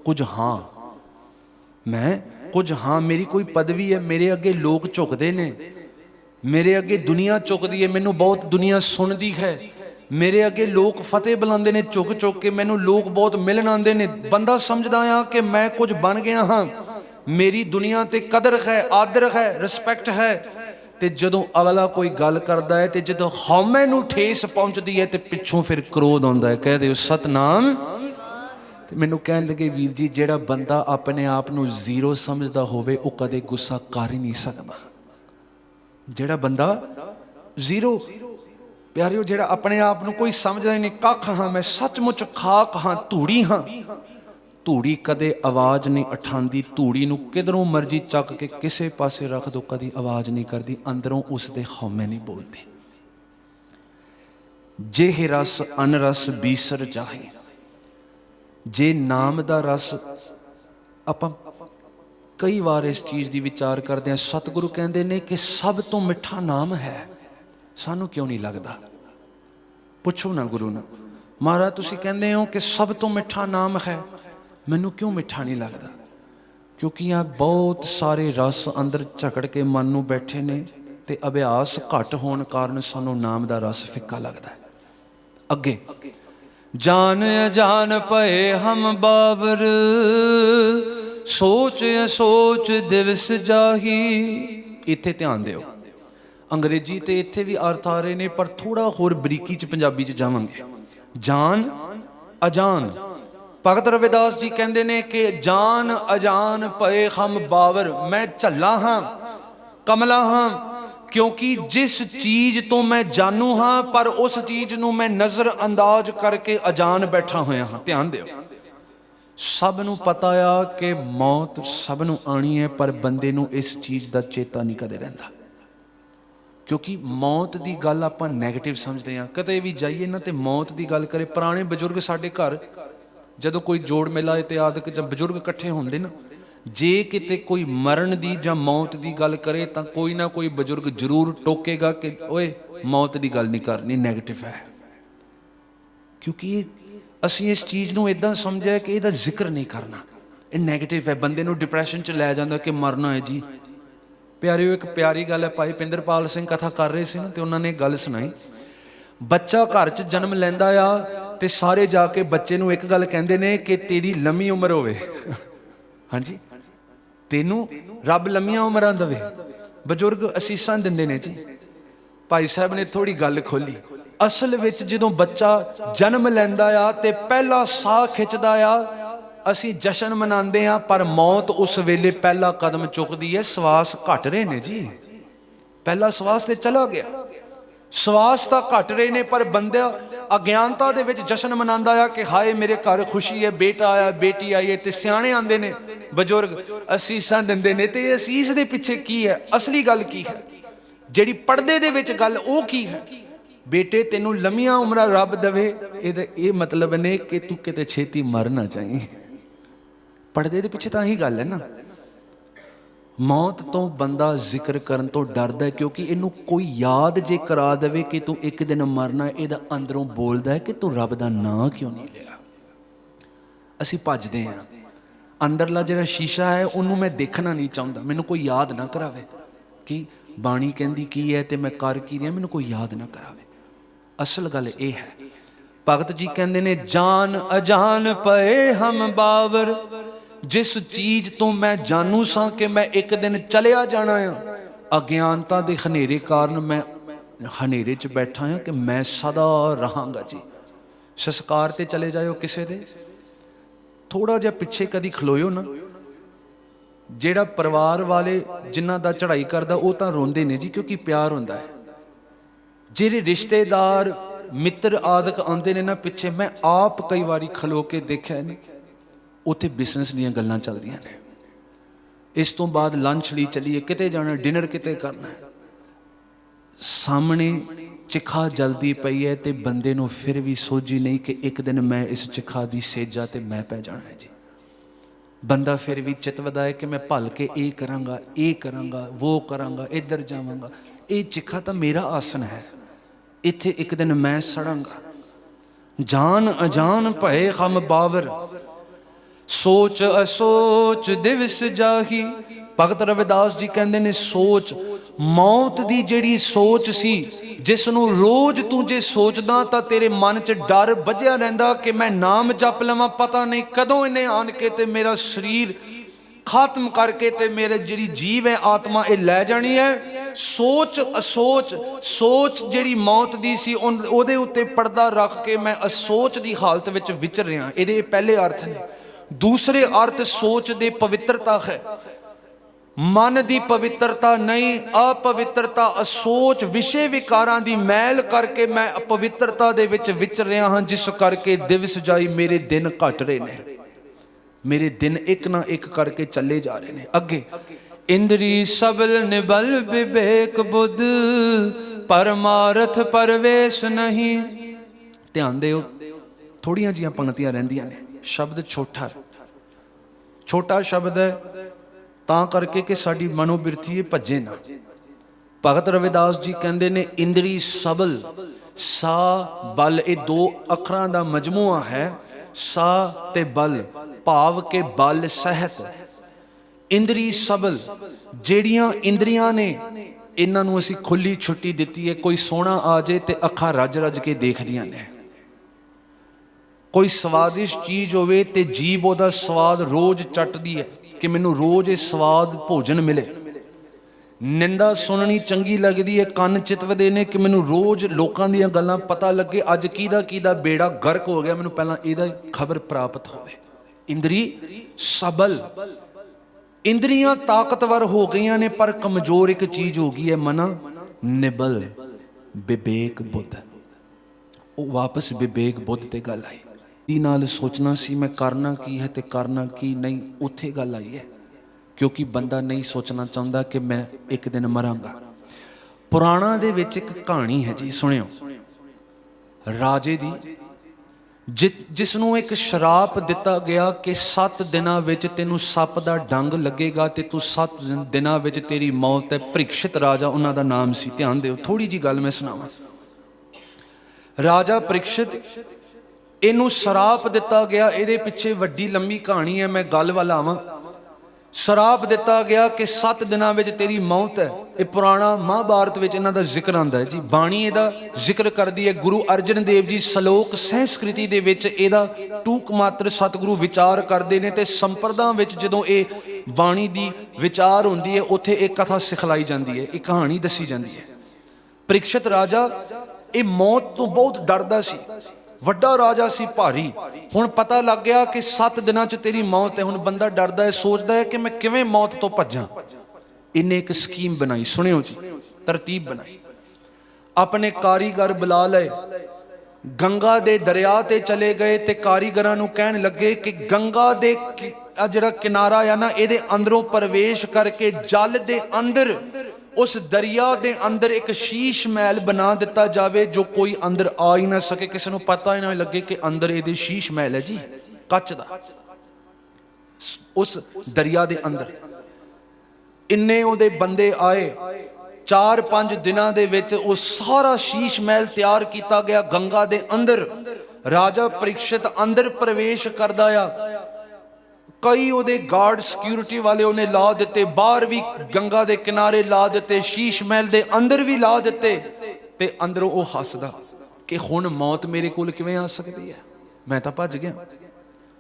ਕੁਝ ਹਾਂ, ਮੈਂ ਕੁਝ ਹਾਂ, ਮੇਰੀ ਕੋਈ ਪਦਵੀ ਹੈ, ਮੇਰੇ ਅੱਗੇ ਲੋਕ ਝੁਕਦੇ ਨੇ, ਮੇਰੇ ਅੱਗੇ ਦੁਨੀਆ ਝੁਕਦੀ ਹੈ, ਮੈਨੂੰ ਬਹੁਤ ਦੁਨੀਆ ਸੁਣਦੀ ਹੈ, ਮੇਰੇ ਅੱਗੇ ਲੋਕ ਫਤਿਹ ਬੁਲਾਉਂਦੇ ਨੇ ਝੁਕ ਕੇ, ਮੈਨੂੰ ਲੋਕ ਬਹੁਤ ਮਿਲਣ ਆਉਂਦੇ ਨੇ। ਬੰਦਾ ਸਮਝਦਾ ਆ ਕਿ ਮੈਂ ਕੁਝ ਬਣ ਗਿਆ ਹਾਂ, ਮੇਰੀ ਦੁਨੀਆ ਤੇ ਕਦਰ ਹੈ, ਆਦਰ ਹੈ, ਰਿਸਪੈਕਟ ਹੈ। ਤੇ ਜਦੋਂ ਅਗਲਾ ਕੋਈ ਗੱਲ ਕਰਦਾ ਹੈ ਤੇ ਜਦੋਂ ਹਉਮੈ ਨੂੰ ਠੇਸ ਪਹੁੰਚਦੀ ਹੈ ਤੇ ਪਿੱਛੋਂ ਫਿਰ ਕ੍ਰੋਧ ਆਉਂਦਾ ਹੈ। ਕਹਿ ਦਿਓ ਸਤਨਾਮ। ਤੇ ਮੈਨੂੰ ਕਹਿਣ ਲੱਗੇ ਵੀਰ ਜੀ ਜਿਹੜਾ ਬੰਦਾ ਆਪਣੇ ਆਪ ਨੂੰ ਜ਼ੀਰੋ ਸਮਝਦਾ ਹੋਵੇ ਉਹ ਕਦੇ ਗੁੱਸਾ ਕਰ ਹੀ ਨਹੀਂ ਸਕਦਾ। ਜਿਹੜਾ ਬੰਦਾ ਜ਼ੀਰੋ, ਪਿਆਰਿਓ, ਜਿਹੜਾ ਆਪਣੇ ਆਪ ਨੂੰ ਕੋਈ ਸਮਝਦਾ ਹੀ ਨਹੀਂ, ਕੱਖ ਹਾਂ, ਮੈਂ ਸੱਚਮੁੱਚ ਖਾਕ ਹਾਂ, ਧੂੜੀ ਹਾਂ। ਧੂੜੀ ਕਦੇ ਆਵਾਜ਼ ਨਹੀਂ ਉਠਾਉਂਦੀ, ਧੂੜੀ ਨੂੰ ਕਿਧਰੋਂ ਮਰਜ਼ੀ ਚੱਕ ਕੇ ਕਿਸੇ ਪਾਸੇ ਰੱਖ ਦੋ, ਕਦੀ ਆਵਾਜ਼ ਨਹੀਂ ਕਰਦੀ, ਅੰਦਰੋਂ ਉਸਦੇ ਹਉਮੈ ਨਹੀਂ ਬੋਲਦੀ। ਜੇ ਰਸ ਅਨਰਸ ਬੀਸਰ ਜਾਹੇ, ਜੇ ਨਾਮ ਦਾ ਰਸ, ਆਪਾਂ ਕਈ ਵਾਰ ਇਸ ਚੀਜ਼ ਦੀ ਵਿਚਾਰ ਕਰਦੇ ਹਾਂ। ਸਤਿਗੁਰੂ ਕਹਿੰਦੇ ਨੇ ਕਿ ਸਭ ਤੋਂ ਮਿੱਠਾ ਨਾਮ ਹੈ, ਸਾਨੂੰ ਕਿਉਂ ਨਹੀਂ ਲੱਗਦਾ? ਪੁੱਛੋ ਨਾ ਗੁਰੂ ਨੂੰ, ਮਹਾਰਾਜ ਤੁਸੀਂ ਕਹਿੰਦੇ ਹੋ ਕਿ ਸਭ ਤੋਂ ਮਿੱਠਾ ਨਾਮ ਹੈ, ਮੈਨੂੰ ਕਿਉਂ ਮਿੱਠਾ ਨਹੀਂ ਲੱਗਦਾ? ਕਿਉਂਕਿ ਆ ਬਹੁਤ ਸਾਰੇ ਰਸ ਅੰਦਰ ਝਕੜ ਕੇ ਮਨ ਨੂੰ ਬੈਠੇ ਨੇ ਤੇ ਅਭਿਆਸ ਘੱਟ ਹੋਣ ਕਾਰਨ ਸਾਨੂੰ ਨਾਮ ਦਾ ਰਸ ਫਿੱਕਾ ਲੱਗਦਾ ਹੈ। ਅੱਗੇ ਜਾਨ ਅਜਾਨ ਪਏ ਹਮ ਬਾਵਰ, सोच सोच दिवस जाही। इत्थे ध्यान दिओ, अंग्रेजी ते इत्थे भी अर्थ आ रहे ने, पर थोड़ा होर बरीकी च पंजाबी च जावांगे। जान अजान, भगत रविदास जी कहते ने कि जान अजान पए हम बावर। मैं झल्ला हाँ, कमला हाँ, क्योंकि जिस चीज़ तो मैं जानू हाँ पर उस चीज़ नूं मैं नज़र अंदाज करके अजान बैठा होया हाँ। ध्यान दिओ, सब नूं पता आ कि मौत सब नूं आनी है, पर बंदे नूं इस चीज़ का चेता नहीं कदे रहिंदा, क्योंकि मौत की गल आपां नैगेटिव समझते हैं। कते भी जाइए ना तो मौत की गल करे, पुराने बजुर्ग साडे घर जदों कोई जोड़ मेला इत्यादि जब बजुर्ग इकट्ठे होंदे ना, जे किते कोई मरण की जां मौत की गल करे तो कोई ना कोई बजुर्ग जरूर टोकेगा कि ओए मौत की गल नहीं करनी, नैगेटिव है। क्योंकि असीं इस चीज़ नूं इदां समझिआ कि इहदा जिक्र नहीं करना, ये नैगेटिव है, बंदे नूं डिप्रैशन च लै जांदा कि मरना है जी। प्यारिओ, एक प्यारी गल है, भाई पिंदरपाल सिंह कथा कर रहे थे ना, तो उन्होंने गल सुनाई। बच्चा घर च जन्म लैंदा आ ते सारे जाके बच्चे नूं एक गल कहंदे ने कि तेरी लंमी उम्र होवे। हाँ जी, तेनू रब लंमियां उमरां देवे। बजुर्ग असीसां दिंदे ने जी। भाई साहब ने थोड़ी गल खोली, असल विच जदों बच्चा जन्म लैंदा आ ते पहला साह खिंचदा आ, असीं जशन मनाते हैं, पर मौत उस वेले पहला कदम चुकती है। सवास घट रहे ने जी, पहला सवास तो चला गया, सवास तो घट रहे ने, पर बंदा अज्ञानता दे विच जशन मनांदा आ कि हाय मेरे घर खुशी है, बेटा आया बेटी आई है। तो सियाणे आंदे ने बजुर्ग असीसां दिंदे ने, ते असीस दे पिछे की है, असली गल की है, जिहड़ी पर्दे दे विच गल ओह की है। बेटे तेनू लंमियां उमरां रब देवे, ये मतलब ने कि तू किते छेती मर ना जाए। पर्दे दे पिछे तां ही गल है ना। मौत तो बंदा जिक्र करन तो डरदा है, क्योंकि इनू कोई याद जे करा देवे कि तू एक दिन मरना, इहदा अंदरों बोलदा है कि तू रब दा नां क्यों नहीं लिया। असीं भजदे हैं, अंदरला जिहड़ा शीशा है उन्होंने मैं देखना नहीं चाहता, मैनू कोई याद ना करावे कि बाणी कहंदी की है ते मैं कर की रहा, मैनू कोई याद ना करावे। असल गल ये है, भगत जी कहंदे ने जान अजान पए हम बावर। जिस चीज़ तो मैं जानू सा कि मैं एक दिन चलिया जाना है, अज्ञानता के हनेरे कारण मैं हनेरे च बैठा हाँ कि मैं सदा रहांगा जी। संस्कार ते चले जाओ किसी दे, थोड़ा जिहा पिछे कदी खलोयो ना, जेड़ा परिवार वाले जिन्हां दा चढ़ाई करदा वो तां रोंदे ने जी, क्योंकि प्यार हुंदा है। जेरे रिश्तेदार मित्र आदक आंदे ने ना पिछे, मैं आप कई बारी खलो के देखा नहीं, उत्थे बिजनेस दीयां गल्लां चलदियां ने। इस तो बाद लंच लई चलीए, किते जाना, डिनर किते करना है, सामने चिखा जलदी पई है ते बंदे नूं फिर भी सोझी नहीं कि एक दिन मैं इस चिखा दी सेजा ते मैं पै जाना है जी। बंदा फिर भी चितवदा है कि मैं भल के ये करांगा वो करांगा, इधर जावांगा, ये चिखा तो मेरा आसन है, इत्थे एक दिन मैं सड़ांगा। जान अजान भए हम बावर, सोच असोच दिवस जाही। भगत रविदास जी कहते ने सोच, मौत की जिहड़ी सोच सी, जिसनों रोज तू जे सोचदा तां तेरे मन च डर बझिया रहिंदा कि मैं नाम जप लवां, पता नहीं कदों इन्हें आन के ते मेरा शरीर खत्म करके ते मेरे जिहड़ी जीव है आत्मा ये लै जानी है। सोच असोच, सोच जिहड़ी मौत दी सी उहदे उत्ते पर्दा रख के मैं असोच की हालत विच विचर रहा। इहदे पहले अर्थ ने। दूसरे अर्थ सोच दे पवित्रता है, मन की पवित्रता नहीं, अपवित्रता असोच विषय विकारां दी मैल करके मैं अपवित्रता दे विच विचर रहा हाँ, जिस करके दिवस जाई मेरे दिन घट रहे ने, मेरे दिन एक ना एक करके चले जा रहे हैं अगे। इंद्री सबल निबल विवेक बुद्ध, परमारथ परवेश नहीं। ध्यान दिओ, थोड़ियां जिहियां पंक्तियां रहिंदियां ने, शब्द छोटा शब्द है तां करके कि साडी मनोबिरथी भजे ना। भगत रविदास जी कहंदे ने इंद्री सबल, सा बल, ये दो अखरां दा मजमूआ है, सा ते बल, भाव के बल सहत। इंद्री सबल, जेड़ियां इंद्रियां ने इन्हां नूं असीं खुली छुट्टी दित्ती है। कोई सोना आ जाए ते अखां रज रज के देखदियां ने, कोई स्वादिष्ट चीज़ होवे ते जीभ उहदा स्वाद रोज चटदी है। कि मैनू रोज़ ये स्वाद भोजन मिले। निंदा सुननी चंगी लगती है, कन चितवदे ने कि मैनू रोज़ लोगों दी गल्लां पता लगे, अज किहदा बेड़ा गर्क हो गया, मैनू पहलां इहदा खबर प्राप्त होवे। इंद्री सबल, इंद्रियां ताकतवर हो गई ने, पर कमजोर एक चीज़ हो गई है, मना निबल विवेक बुद्ध। वो वापस विवेक बुद्ध ते गल आई। नाल सोचना सी मैं करना की है ते करना की नहीं, उत्थे गल आई है, क्योंकि बंदा नहीं सोचना चाहता कि मैं एक दिन मरांगा। पुराणा दे विच एक कहानी है जी, सुनियो। राजे दी जिसनों एक शराप दिता गया कि 7 दिनां विच तैनूं सप दा डंग लगेगा ते तू 7 दिनां विच तेरी मौत है। परीक्षित राजा उन्हां दा नाम सी। ध्यान दिओ, थोड़ी जी गल मैं सुनावां। राजा परीक्षित, इनू शराप दिता गया, इहदे पिछे वड्डी लंबी कहानी है, मैं गल वाल आवां। शराप दिता गया कि 7 दिनां विच तेरी मौत है। ये पुराना महाभारत विच इन्हां दा जिक्र आंदा है जी। बाणी इहदा जिक्र करदी है। गुरु अर्जन देव जी सलोक संस्कृति दे विच इहदा टूक मात्र सतगुरु विचार करदे ने, ते संप्रदा विच जदों ये बाणी दी विचार हुंदी है, उत्थे एक कथा सिखलाई जांदी है, एक कहानी दसी जांदी है। परीक्षित राजा ये मौत तो बहुत डरदा सी, वड्डा राजा सी, भारी। हुण पता लग गया कि 7 दिनां च तेरी मौत है। हुण बंदा डरदा है, सोचदा है कि मैं किवें मौत तो भज्जां। इन्हें एक स्कीम बनाई, सुनियो जी, तरतीब बनाई। अपने कारीगर बुला लए, गंगा दे दरिया ते चले गए ते कारीगरां नूं कहण लगे कि गंगा दे जिहड़ा किनारा है ना, इहदे अंदरों प्रवेश करके जल दे अंदर, उस दरिया दे अंदर एक शीश महल बना दिता जावे, जो कोई अंदर आ ही ना सके, किसी नूं पता ही ना लगे कि अंदर इहदे शीश महल है जी, कच दा। उस दरिया दे अंदर इन्ने उहदे बंदे आए। 4-5 दिनां दे विच वो सारा शीश महल तैयार किया गया गंगा दे अंदर। राजा परीक्षित अंदर प्रवेश करदा आ। कई उहदे गार्ड सिक्योरिटी वाले उन्हें ला दिते, बाहर भी गंगा दे किनारे ला दिते, शीश महल दे अंदर भी ला दिते। ते अंदरों वो हसदा कि हुण मौत मेरे कोल किवें आ सकती है, मैं तां भज गया,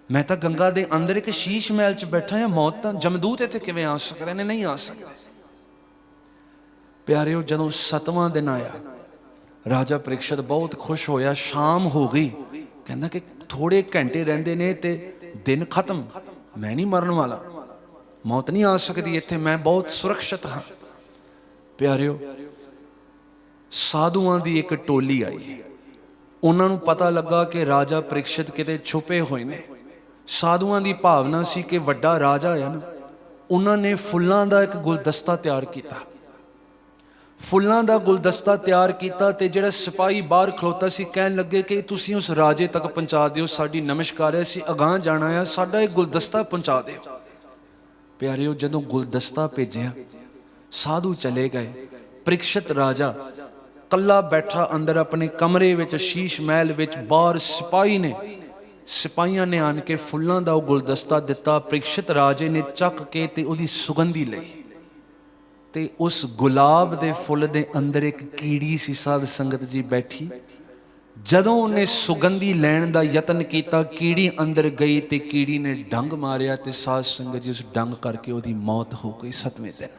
मैं तां गंगा दे अंदर एक शीश महल च बैठा हां, मौत तां जमदूत इत्थे किवें आ सकदे ने, नहीं आ सकदे। प्यारिओ, जदों 7वां दिन आया, राजा परीक्षित बहुत खुश होया। शाम हो गई, कहंदा कि थोड़े घंटे रहिंदे ने ते दिन खत्म, मैं नहीं मरन वाला, मौत नहीं आ सकती इत्थे, मैं बहुत सुरक्षित हाँ। प्यारिओ, साधुआं दी एक टोली आई। उन्हां नूं पता लगा कि राजा परीक्षित किते छुपे होए ने। साधुआं दी भावना सी कि वड्डा राजा है ना, उन्होंने फुल्लां दा एक गुलदस्ता तैयार किया। फुल्लां दा गुलदस्ता तैयार किया ते जिहड़ा सिपाही बाहर खलोता सी कहन लगे कि तुसीं उस राजे तक पहुँचा दिओ, साडी नमस्कार है, असीं अगांह जाना है, साडा एक गुलदस्ता पहुँचा दिओ। प्यारिओ, जदों गुलदस्ता भेजिया, साधु चले गए। परीक्षित राजा कल्ला बैठा अंदर अपने कमरे विच, शीश महल विच। बाहर सिपाहियां ने आन के फुल्लां दा गुलदस्ता दिता। परीक्षित राजे ने चक के ते उहदी सुगंधी लई, ते उस गुलाब दे फुल दे अंदर एक कीड़ी सी, साध संगत जी बैठी। जदों उन्हें सुगंधी लैण दा यतन किया, कीड़ी अंदर गई ते कीड़ी ने डंग मारिया ते साध संगत जी उस डंग करके उहदी मौत हो गई 7वें दिन।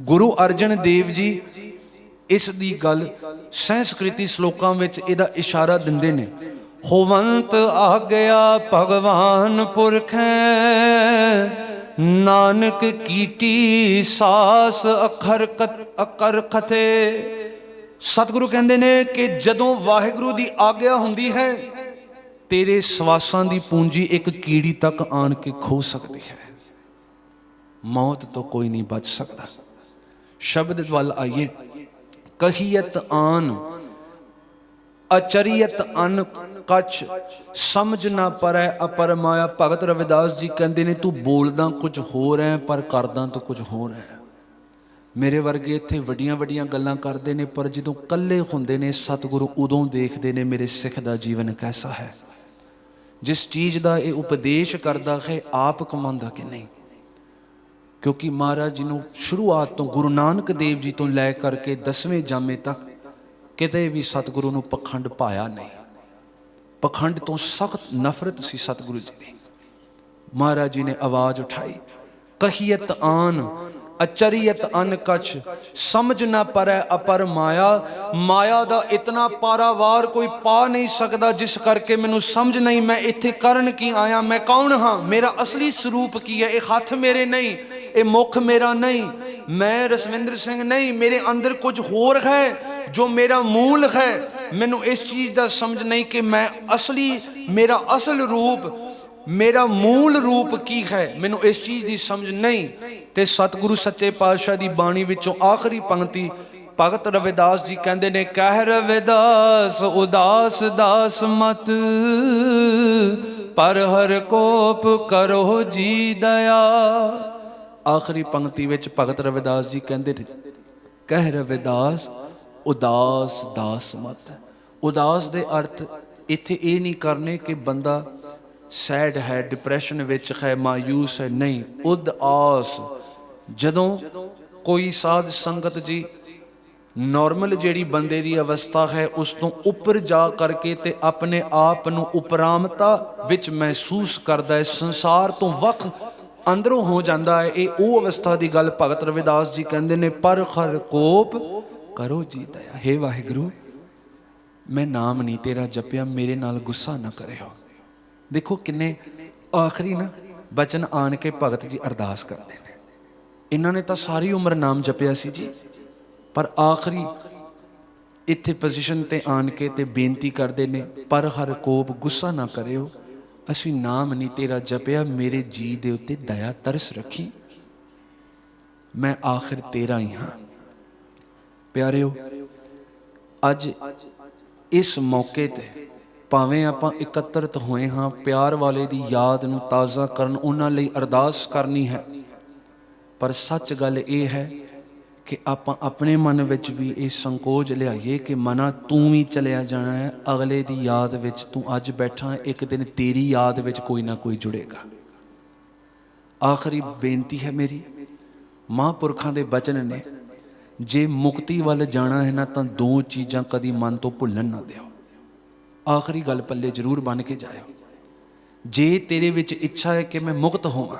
गुरु अर्जन देव जी इस दी गल संस्कृति श्लोकां विच इहदा इशारा दिंदे ने। होवंत आ गया भगवान पुरखैं, नानक कीटी सास अखर खथे। सतगुरु कहंदे ने कि जदों वाहिगुरु दी आग्या हुंदी है, तेरे सवासां दी पूंजी एक कीड़ी तक आन के खो सकती है, मौत तो कोई नहीं बच सकता। शब्द वाल आइए। कहियत आन अचरियत अन कछ, समझ ना परै अपर माया। भगत रविदास जी कहते हैं, तू बोलदा कुछ होर है पर करदा तो कुछ होर है। मेरे वर्गे इत्थे वड्डियां वड्डियां गल्लां करदे ने, पर जदों कल्ले हुंदे ने सतगुरु उदों देखदे ने मेरे सिख दा जीवन कैसा है। जिस चीज़ का ये उपदेश करदा है आप कमांदा कि नहीं, क्योंकि महाराज जी नूं शुरुआत तो गुरु नानक देव जी तो लै करके 10वें जामे तक किते भी सतगुरु नूं पखंड पाया नहीं। पखंड तो सख्त नफरत सी सतगुरु जी दी। महाराज जी ने आवाज उठाई, कहियत आन अचरियत अन कछ, समझ ना परै अपर माया। माया दा इतना पारावार कोई पा नहीं सकता, जिस करके मैनू समझ नहीं मैं इत्थे करन की आया, मैं कौन हाँ, मेरा असली स्वरूप की है। ये हथ मेरे नहीं, ये मुख मेरा नहीं, मैं रसविंदर सिंह नहीं, मेरे अंदर कुछ होर है जो मेरा मूल है। मैनू इस चीज़ का समझ नहीं कि मैं असली, मेरा असल रूप, मेरा मूल रूप की है, मैनू इस चीज़ की समझ नहीं। ते सतगुरु सच्चे पातशाह की बाणी विचों आखिरी पंक्ति भगत रविदास जी कहते ने, कह रविदास उदास दास मत, पर हर कोप करो जी दया। आखिरी पंक्ति विच भगत रविदास जी कहते, कह रविदास उदास दास मत। उदास दे अर्थ इत्थे ये नहीं करने कि बंदा सैड है, डिप्रैशन विच है, मायूस है, नहीं। उदास जदों कोई साध संगत जी नॉर्मल जिहड़ी बंदे दी अवस्था है उस तो उपर जा करके ते अपने आप नूं उपरामता विच महसूस करदा है, संसार तो वख अंदरों हो जाता है। ये वो अवस्था की गल भगत रविदास जी कहते हैं, पर खर कोप करो जी दया। हे वाहिगुरु, मैं नाम नहीं तेरा जपिया, मेरे नाल गुस्सा ना करे हो। देखो किन्ने आखिरी ना बचन आन के भगत जी अरदास करते हैं। इन्होंने तो सारी उम्र नाम जपिया सी जी, पर आखिरी इत्थे पोजीशन ते आन के ते बेनती करते ने, पर हर कोप गुस्सा ना करियो, असी नाम नहीं तेरा जपिया, मेरे जी दे उत्ते दया तरस रखी, मैं आखिर तेरा ही हाँ। प्यारिओ, अज इस मौके ते भावें आपां एकत्रित होए हाँ, प्यार वाले दी याद नूं ताज़ा करन, उन्हां लई अरदास करनी है, पर सच गल ये है कि आपां अपने मन विच भी ये संकोच लियाइए कि मना तू भी चलिया जाना है, अगले दी याद विच तू अज बैठा, एक दिन तेरी याद विच कोई ना कोई जुड़ेगा। आखिरी बेनती है मेरी, महापुरखां दे बचन ने, जे मुक्ति वाल जाना है ना तो दो चीज़ां कदी मन तो भुल्लण ना दिओ। आखिरी गल पल्ले जरूर बन के जाओ, जे तेरे विच इच्छा है कि मैं मुक्त होवां,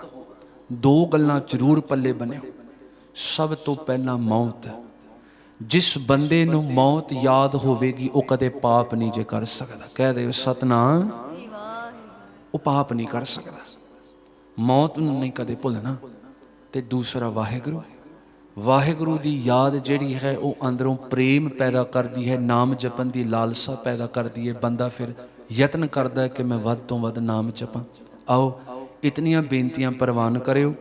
दो गल्लां जरूर पल्ले बनिओ। सब तो पहला मौत, जिस बंदे नूं मौत याद होवेगी वो कदे पाप नहीं जे कर सकदा। कह दे सतनाम, वो पाप नहीं कर सकदा, मौत नूं नहीं कदे भुलना। ते दूसरा वाहिगुरु, वाहिगुरु दी याद जिहड़ी है वो अंदरों प्रेम पैदा करती है, नाम जपन की लालसा पैदा करती है। बंदा फिर यत्न करता है कि मैं वध तो वध नाम जपां। आओ इतनियां बेनतियां प्रवान करियो।